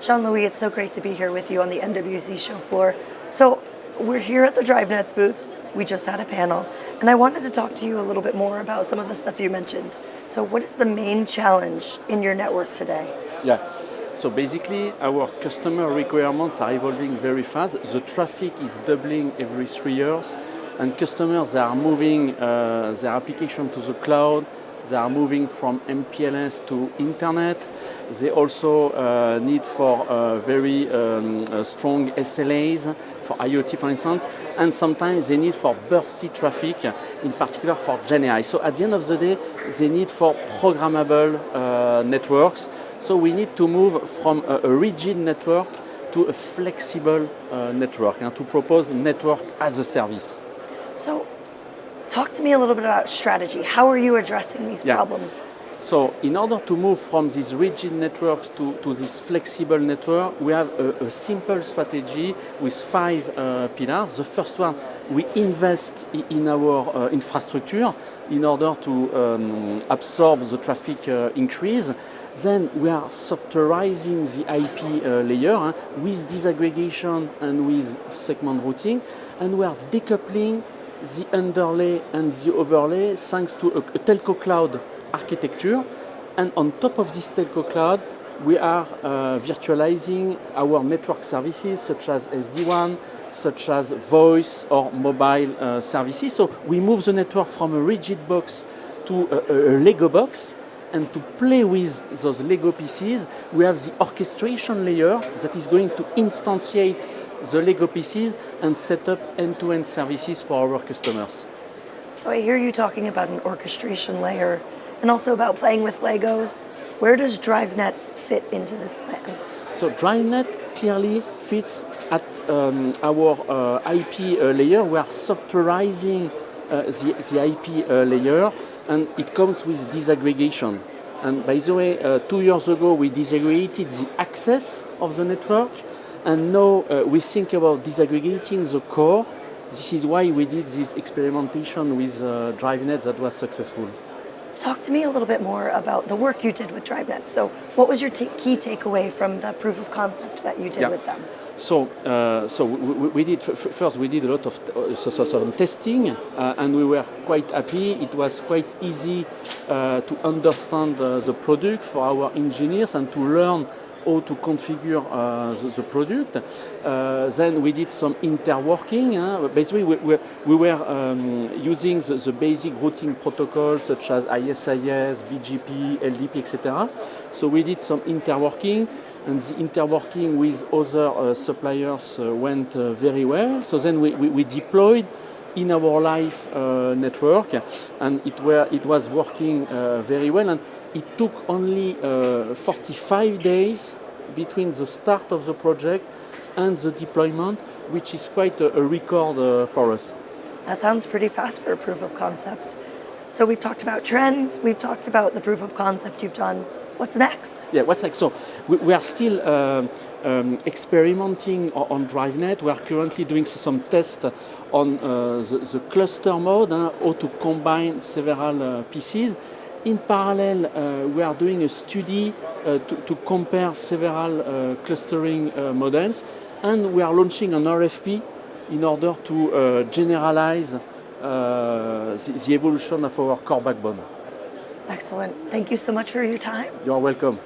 Jean-Louis, it's so great to be here with you on the MWC show floor. So we're here at the DriveNets booth. We just had a panel, and I wanted to talk to you a little bit more about some of the stuff you mentioned. So what is the main challenge in your network today? Yeah. So basically, our customer requirements are evolving very fast. The traffic is doubling every 3 years, and customers are moving their application to the cloud. They are moving from MPLS to internet. They also need for very strong SLAs for IoT, for instance, and sometimes they need for bursty traffic, in particular for Gen AI. So at the end of the day, they need for programmable networks. So we need to move from a rigid network to a flexible network and to propose network as a service. So talk to me a little bit about strategy. How are you addressing these problems? So in order to move from these rigid networks to this flexible network, we have a simple strategy with 5 pillars. The first one, we invest in our infrastructure in order to absorb the traffic increase. Then we are softwareizing the IP layer with disaggregation and with segment routing, and we are decoupling the underlay and the overlay thanks to a telco cloud architecture. And on top of this telco cloud, we are virtualizing our network services such as SD-WAN, such as voice or mobile services. So we move the network from a rigid box to a Lego box. And to play with those Lego pieces, we have the orchestration layer that is going to instantiate the Lego pieces and set up end-to-end services for our customers. So I hear you talking about an orchestration layer and also about playing with Legos. Where does DriveNets fit into this plan? So DriveNet clearly fits at our IP layer. We are softwareizing the IP layer, and it comes with disaggregation. And by the way, 2 years ago we disaggregated the access of the network, and now we think about disaggregating the core. This is why we did this experimentation with DriveNets that was successful. Talk to me a little bit more about the work you did with DriveNets. So what was your key takeaway from the proof of concept that you did with them? So we did first. We did a lot of some testing, and we were quite happy. It was quite easy to understand the product for our engineers and to learn how to configure the product. Then we did some interworking. Basically, we were using the basic routing protocols such as ISIS, BGP, LDP, etc. So we did some interworking. And the interworking with other suppliers went very well. So then we deployed in our live network, and it was working very well. And it took only 45 days between the start of the project and the deployment, which is quite a record for us. That sounds pretty fast for a proof of concept. So we've talked about trends, we've talked about the proof of concept you've done. What's next? Yeah, what's next? So we are still experimenting on DriveNet. We are currently doing some tests on the cluster mode, how to combine several pieces. In parallel, we are doing a study to compare several clustering models, and we are launching an RFP in order to generalize the evolution of our core backbone. Excellent. Thank you so much for your time. You're welcome.